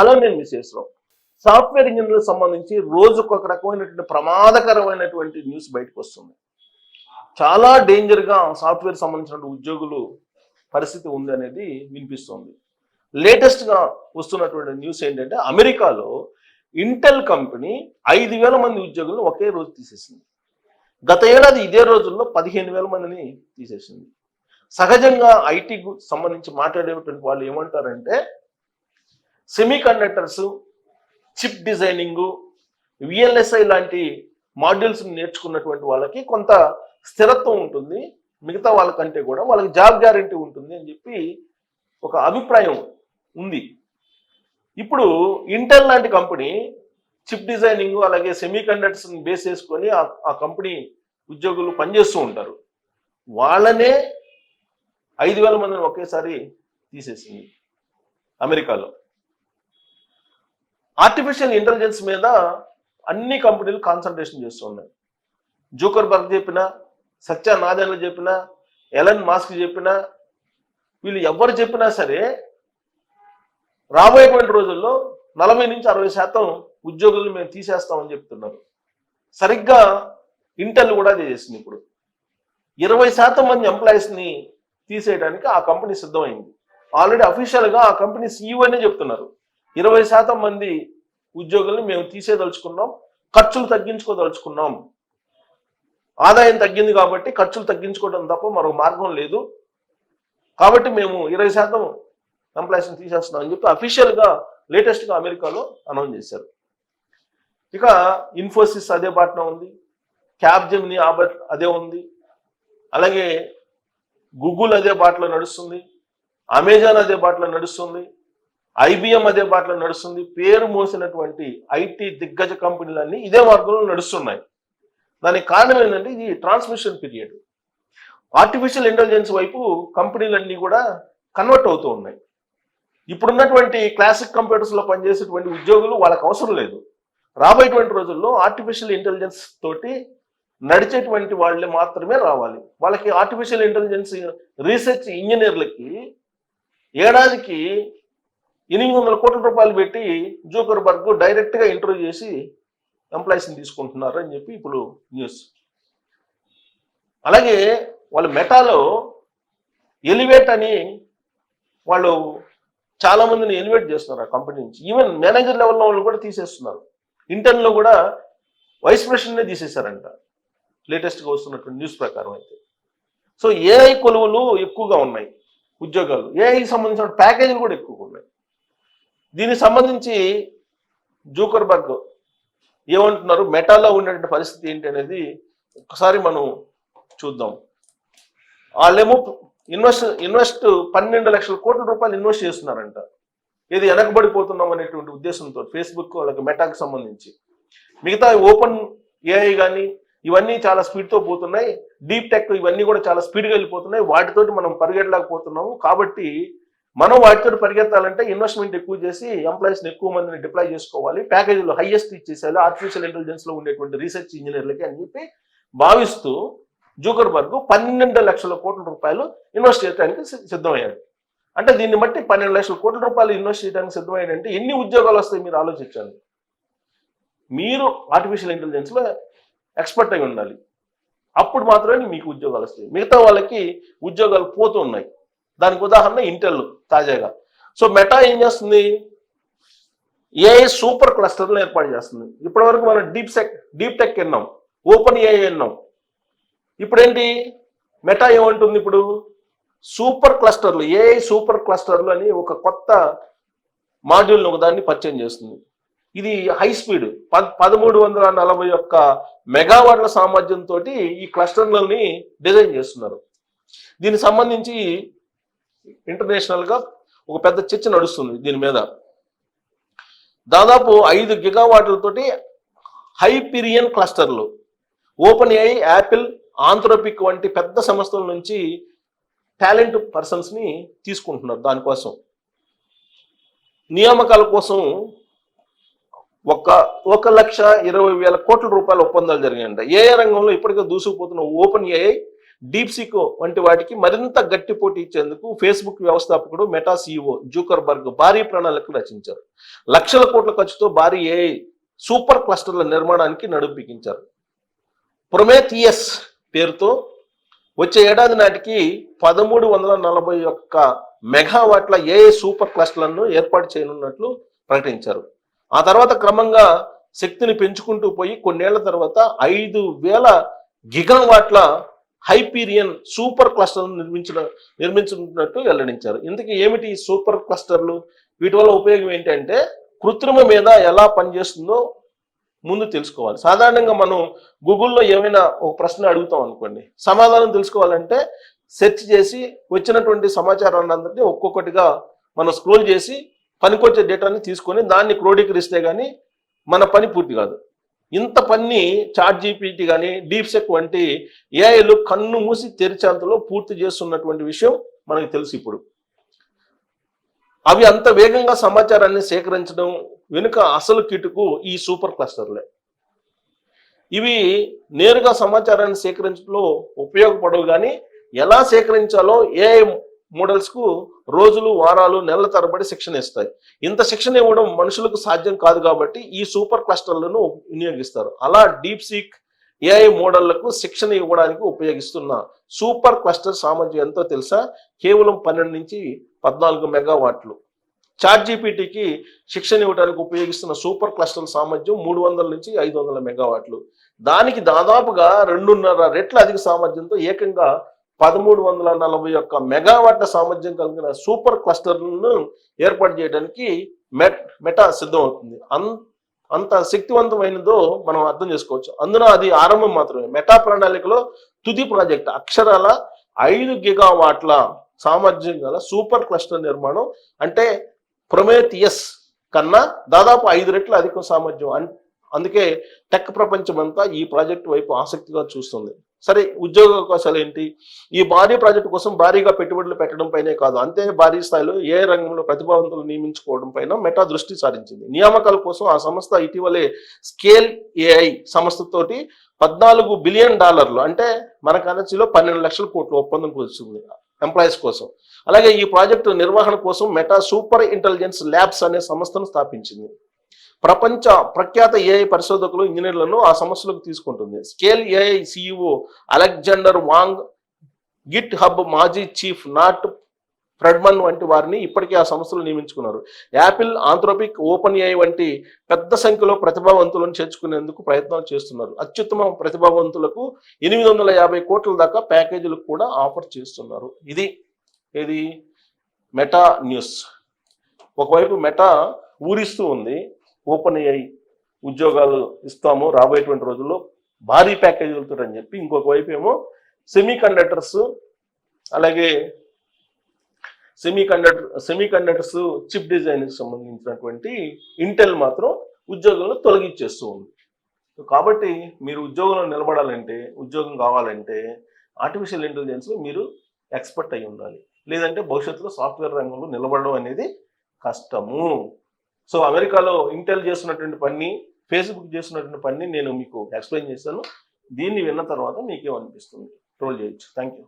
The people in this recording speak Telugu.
హలో నేను విశేషరావు. సాఫ్ట్వేర్ ఇంజనీర్లకు సంబంధించి రోజుకు ఒక రకమైనటువంటి ప్రమాదకరమైనటువంటి న్యూస్ బయటకు వస్తుంది. చాలా డేంజర్గా సాఫ్ట్వేర్ సంబంధించినటువంటి ఉద్యోగులు పరిస్థితి ఉంది అనేది వినిపిస్తుంది. లేటెస్ట్గా వస్తున్నటువంటి న్యూస్ ఏంటంటే అమెరికాలో ఇంటెల్ కంపెనీ 5,000 మంది ఉద్యోగులను ఒకే రోజు తీసేసింది. గత ఏడాది ఇదే రోజుల్లో 15,000 మందిని తీసేసింది. సహజంగా ఐటీకు సంబంధించి మాట్లాడేటువంటి వాళ్ళు ఏమంటారంటే semi conductors, chip designing, VLSI లాంటి మాడ్యూల్స్ నేర్చుకున్నటువంటి వాళ్ళకి కొంత స్థిరత్వం ఉంటుంది, మిగతా వాళ్ళకంటే కూడా వాళ్ళకి జాబ్ గ్యారంటీ ఉంటుంది అని చెప్పి ఒక అభిప్రాయం ఉంది. ఇప్పుడు ఇంటెల్ లాంటి కంపెనీ చిప్ డిజైనింగ్ అలాగే సెమీ కండక్టర్స్ని బేస్ చేసుకొని ఆ కంపెనీ ఉద్యోగులు పనిచేస్తూ ఉంటారు. వాళ్ళనే 5,000 మందిని ఒకేసారి తీసేసింది అమెరికాలో. ఆర్టిఫిషియల్ ఇంటెలిజెన్స్ మీద అన్ని కంపెనీలు కాన్సన్ట్రేషన్ చేస్తున్నాయి. జూకర్బర్గ్ చెప్పినా, సత్య నాదెల్ల చెప్పినా, ఎలన్ మాస్క్ చెప్పినా, వీళ్ళు ఎవరు చెప్పినా సరే రాబోయేటువంటి రోజుల్లో 40 నుంచి 60% ఉద్యోగులు మేము తీసేస్తామని చెప్తున్నారు. సరిగ్గా ఇంటెల్ కూడా అదే చేసింది. ఇప్పుడు 20% మంది ఎంప్లాయీస్ని తీసేయడానికి ఆ కంపెనీ సిద్ధమైంది. ఆల్రెడీ అఫీషియల్గా ఆ కంపెనీ సీఈఓనే చెప్తున్నారు 20% మంది ఉద్యోగుల్ని మేము తీసేదలుచుకున్నాం, ఖర్చులు తగ్గించుకోదలుచుకున్నాం. ఆదాయం తగ్గింది కాబట్టి ఖర్చులు తగ్గించుకోవడం తప్ప మరో మార్గం లేదు, కాబట్టి మేము 20% ఎంప్లాయీస్ని తీసేస్తున్నాం అని చెప్పి అఫీషియల్గా లేటెస్ట్గా అమెరికాలో అనౌన్స్ చేశారు. ఇక ఇన్ఫోసిస్ అదే బాటన ఉంది, క్యాప్జెమిని అదే ఉంది, అలాగే గూగుల్ అదే బాటలో నడుస్తుంది, అమెజాన్ అదే బాటలో నడుస్తుంది, ఐబిఎం అదే బాటలో నడుస్తుంది. పేరు మోసినటువంటి ఐటీ దిగ్గజ కంపెనీలన్నీ ఇదే మార్గంలో నడుస్తున్నాయి. దానికి కారణం ఏంటంటే ఇది ట్రాన్స్మిషన్ పీరియడ్. ఆర్టిఫిషియల్ ఇంటెలిజెన్స్ వైపు కంపెనీలన్నీ కూడా కన్వర్ట్ అవుతూ ఉన్నాయి. ఇప్పుడున్నటువంటి క్లాసిక్ కంప్యూటర్స్లో పనిచేసేటువంటి ఉద్యోగులు వాళ్ళకి అవసరం లేదు. రాబోయేటువంటి రోజుల్లో ఆర్టిఫిషియల్ ఇంటెలిజెన్స్ తోటి నడిచేటువంటి వాళ్ళే మాత్రమే రావాలి. వాళ్ళకి ఆర్టిఫిషియల్ ఇంటెలిజెన్స్ రీసెర్చ్ ఇంజనీర్లకి ఏడాదికి 800 కోట్ల రూపాయలు పెట్టి జూకర్బర్గ్ డైరెక్ట్గా ఇంటర్వ్యూ చేసి ఎంప్లాయీస్ని తీసుకుంటున్నారు అని చెప్పి ఇప్పుడు న్యూస్. అలాగే వాళ్ళు మెటాలో ఎలివేట్ అని వాళ్ళు చాలామందిని ఎలివేట్ చేస్తున్నారు ఆ కంపెనీ నుంచి. ఈవెన్ మేనేజర్ లెవెల్లో వాళ్ళు కూడా తీసేస్తున్నారు. ఇంటర్న్లో కూడా వైస్ ప్రెసిడెంట్నే తీసేశారంట లేటెస్ట్గా వస్తున్నటువంటి న్యూస్ ప్రకారం అయితే. సో ఏఐ కొలువులు ఎక్కువగా ఉన్నాయి ఉద్యోగాలు, ఏఐకి సంబంధించిన ప్యాకేజీలు కూడా ఎక్కువగా ఉన్నాయి. దీనికి సంబంధించి జూకర్బర్గ్ ఏమంటున్నారు, మెటాలో ఉన్నటువంటి పరిస్థితి ఏంటి అనేది ఒకసారి మనం చూద్దాం. వాళ్ళేమో ఇన్వెస్ట్ 12 లక్షల కోట్ల రూపాయలు ఇన్వెస్ట్ చేస్తున్నారంట. ఇది వెనకబడిపోతున్నాం అనేటువంటి ఉద్దేశంతో ఫేస్బుక్ వాళ్ళకి మెటాకి సంబంధించి. మిగతా ఓపెన్ ఏఐ కానీ ఇవన్నీ చాలా స్పీడ్తో పోతున్నాయి, డీప్ టెక్ ఇవన్నీ కూడా చాలా స్పీడ్గా వెళ్ళిపోతున్నాయి. వాటితోటి మనం పరిగెట్టలేకపోతున్నాము. కాబట్టి మనం వాటితో పరిగెత్తాలంటే ఇన్వెస్ట్మెంట్ ఎక్కువ చేసి ఎంప్లాయీస్ని ఎక్కువ మందిని డిప్లాయ్ చేసుకోవాలి, ప్యాకేజీలో హైయెస్ట్ ఇచ్చేసేయాలి ఆర్టిఫిషియల్ ఇంటెలిజెన్స్లో ఉండేటువంటి రీసెర్చ్ ఇంజనీర్లకి అని చెప్పి భావిస్తూ జూకర్బర్గ్ 12 లక్షల కోట్ల రూపాయలు ఇన్వెస్ట్ చేయడానికి సిద్ధమయ్యాడు. అంటే దీన్ని బట్టి 12 లక్షల కోట్ల రూపాయలు ఇన్వెస్ట్ చేయడానికి సిద్ధమయ్యాడంటే ఎన్ని ఉద్యోగాలు వస్తాయి మీరు ఆలోచించండి. మీరు ఆర్టిఫిషియల్ ఇంటెలిజెన్స్లో ఎక్స్పర్ట్ అయి ఉండాలి, అప్పుడు మాత్రమే మీకు ఉద్యోగాలు వస్తాయి. మిగతా వాళ్ళకి ఉద్యోగాలు పోతూ ఉన్నాయి. దానికి ఉదాహరణ ఇంటెల్ తాజాగా. సో మెటా ఏం చేస్తుంది, ఏఐ సూపర్ క్లస్టర్లను ఏర్పాటు చేస్తుంది. ఇప్పటివరకు మనం డీప్ టెక్ విన్నాం, ఓపెన్ ఏఐ విన్నాం. ఇప్పుడేంటి మెటా ఏమంటుంది, ఇప్పుడు సూపర్ క్లస్టర్లు, ఏఐ సూపర్ క్లస్టర్లు అని ఒక కొత్త మాడ్యూల్ని ఒకదాన్ని పరిచయం చేస్తుంది. ఇది హై స్పీడ్ 1341 మెగావాట్ల సామర్థ్యంతో ఈ క్లస్టర్లని డిజైన్ చేస్తున్నారు. దీనికి సంబంధించి ఇంటర్నేషనల్గా ఒక పెద్ద చర్చ నడుస్తుంది దీని మీద. దాదాపు 5 గిగావాట్లతోటి హైపీరియన్ క్లస్టర్లు ఓపెన్ ఏఐ, యాపిల్, ఆంథ్రోపిక్ వంటి పెద్ద సంస్థల నుంచి టాలెంట్ పర్సన్స్ని తీసుకుంటున్నారు. దానికోసం నియామకాల కోసం 1,20,000 కోట్ల రూపాయల ఒప్పందాలు జరిగాయంట. ఏఐ రంగంలో ఇప్పటికే దూసుకుపోతున్న ఓపెన్ ఏఐ డీప్సీక్ వంటి వాటికి మరింత గట్టి పోటీ ఇచ్చేందుకు ఫేస్బుక్ వ్యవస్థాపకుడు మెటా సీఈఓ జూకర్బర్గ్ భారీ ప్రణాళికలు రచించారు. లక్షల కోట్ల ఖర్చుతో భారీ ఏఐ సూపర్ క్లస్టర్ల నిర్మాణానికి నడుం బిగించారు. ప్రొమేథియస్ పేరుతో వచ్చే ఏడాది నాటికి 1341 మెగావాట్ల ఏఐ సూపర్ క్లస్టర్లను ఏర్పాటు చేయనున్నట్లు ప్రకటించారు. ఆ తర్వాత క్రమంగా శక్తిని పెంచుకుంటూ పోయి కొన్నేళ్ల తర్వాత 5000 గిగావాట్ల హైపీరియన్ సూపర్ క్లస్టర్లను నిర్మించున్నట్టు వెల్లడించారు. ఇందుకు ఏమిటి ఈ సూపర్ క్లస్టర్లు? వీటి వల్ల ఉపయోగం ఏంటంటే కృత్రిమ మీద ఎలా పనిచేస్తుందో ముందు తెలుసుకోవాలి. సాధారణంగా మనం గూగుల్లో ఏమైనా ఒక ప్రశ్న అడుగుతాం అనుకోండి, సమాధానం తెలుసుకోవాలంటే సెర్చ్ చేసి వచ్చినటువంటి సమాచారాన్ని అందరినీ ఒక్కొక్కటిగా మనం స్క్రోల్ చేసి పనికొచ్చే డేటాని తీసుకొని దాన్ని క్రోడీకరిస్తే కానీ మన పని పూర్తి కాదు. ఇంత పని చాట్‌జీపీటీ కానీ డీప్సెక్ వంటి ఏఐలు కన్ను మూసి తెరిచేంతలో పూర్తి చేస్తున్నటువంటి విషయం మనకు తెలుసు. ఇప్పుడు అవి అంత వేగంగా సమాచారాన్ని సేకరించడం వెనుక అసలు కిటుకు ఈ సూపర్ క్లస్టర్లే. ఇవి నేరుగా సమాచారాన్ని సేకరించడంలో ఉపయోగపడవు, కానీ ఎలా సేకరించాలో ఏఐ మోడల్స్కు రోజులు, వారాలు, నెలల తరబడి శిక్షణ ఇస్తాయి. ఇంత శిక్షణ ఇవ్వడం మనుషులకు సాధ్యం కాదు కాబట్టి ఈ సూపర్ క్లస్టర్లను వినియోగిస్తారు. అలా డీప్సీక్ ఏఐ మోడళ్లకు శిక్షణ ఇవ్వడానికి ఉపయోగిస్తున్న సూపర్ క్లస్టర్ సామర్థ్యం ఎంతో తెలుసా? కేవలం 12 నుంచి 14 మెగావాట్లు. చాట్‌జీపీటీకి శిక్షణ ఇవ్వడానికి ఉపయోగిస్తున్న సూపర్ క్లస్టర్ సామర్థ్యం 300 నుంచి 500 మెగావాట్లు. దానికి దాదాపుగా 2.5 రెట్ల అధిక సామర్థ్యంతో ఏకంగా 1341 మెగావాట్ల సామర్థ్యం కలిగిన సూపర్ క్లస్టర్లను ఏర్పాటు చేయడానికి మెటా సిద్ధమవుతుంది. అంత శక్తివంతమైనదో మనం అర్థం చేసుకోవచ్చు. అందున అది ఆరంభం మాత్రమే. మెటా ప్రణాళికలో తుది ప్రాజెక్ట్ అక్షరాల 5 గిగావాట్ల సామర్థ్యం గల సూపర్ క్లస్టర్ నిర్మాణం. అంటే ప్రొమేథియస్ కన్నా దాదాపు 5 రెట్ల అధిక సామర్థ్యం. అందుకే టెక్ ప్రపంచం అంతా ఈ ప్రాజెక్టు వైపు ఆసక్తిగా చూస్తుంది. సరే, ఉద్యోగ అవకాశాలు ఏంటి? ఈ భారీ ప్రాజెక్టు కోసం భారీగా పెట్టుబడులు పెట్టడం పైనే కాదు, అంతే భారీ స్థాయిలో ఏ రంగంలో ప్రతిభావంతులు నియమించుకోవడం పైన మెటా దృష్టి సారించింది. నియామకాల కోసం ఆ సంస్థ ఇటీవలే స్కేల్ ఏఐ సంస్థతోటి $14 బిలియన్, అంటే మన కరెన్సీలో 12 లక్షల కోట్ల ఒప్పందం కుదుర్చుంది ఎంప్లాయీస్ కోసం. అలాగే ఈ ప్రాజెక్టు నిర్వహణ కోసం మెటా సూపర్ ఇంటెలిజెన్స్ ల్యాబ్స్ అనే సంస్థను స్థాపించింది. ప్రపంచ ప్రఖ్యాత ఏఐ పరిశోధకులు, ఇంజనీర్లను ఆ సమస్యలకు తీసుకుంటుంది. స్కేల్ ఏఐ సీఈఓ అలెగ్జాండర్ వాంగ్, గిట్ హబ్ మాజీ చీఫ్ నాట్ ఫ్రెడ్మన్ వంటి వారిని ఇప్పటికే ఆ సంస్థలు నియమించుకున్నారు. యాపిల్, ఆంథ్రోపిక్, ఓపెన్ ఏఐ వంటి పెద్ద సంఖ్యలో ప్రతిభావంతులను చేర్చుకునేందుకు ప్రయత్నాలు చేస్తున్నారు. అత్యుత్తమ ప్రతిభావంతులకు 850 కోట్ల దాకా ప్యాకేజీలు కూడా ఆఫర్ చేస్తున్నారు. ఇది మెటా న్యూస్. ఒకవైపు మెటా ఊరిస్తూ ఉంది, ఓపెన్ ఏఐ ఉద్యోగాలు ఇస్తాము రాబోయేటువంటి రోజుల్లో భారీ ప్యాకేజీలతో అని చెప్పి. ఇంకొక వైపు ఏమో సెమీ కండక్టర్స్ చిప్ డిజైన్కి సంబంధించినటువంటి ఇంటెల్ మాత్రం ఉద్యోగాలను తొలగించేస్తూ ఉంది. కాబట్టి మీరు ఉద్యోగంలో నిలబడాలంటే, ఉద్యోగం కావాలంటే ఆర్టిఫిషియల్ ఇంటెలిజెన్స్లో మీరు ఎక్స్పర్ట్ అయి ఉండాలి. లేదంటే భవిష్యత్తులో సాఫ్ట్వేర్ రంగంలో నిలబడడం అనేది కష్టము. సో అమెరికాలో ఇంటెల్ చేస్తున్నటువంటి పని, ఫేస్బుక్ చేస్తున్నటువంటి పని నేను మీకు ఎక్స్ప్లెయిన్ చేశాను. దీన్ని విన్న తర్వాత మీకేమనిపిస్తుంది? ట్రోల్ చేయొచ్చు. Thank you.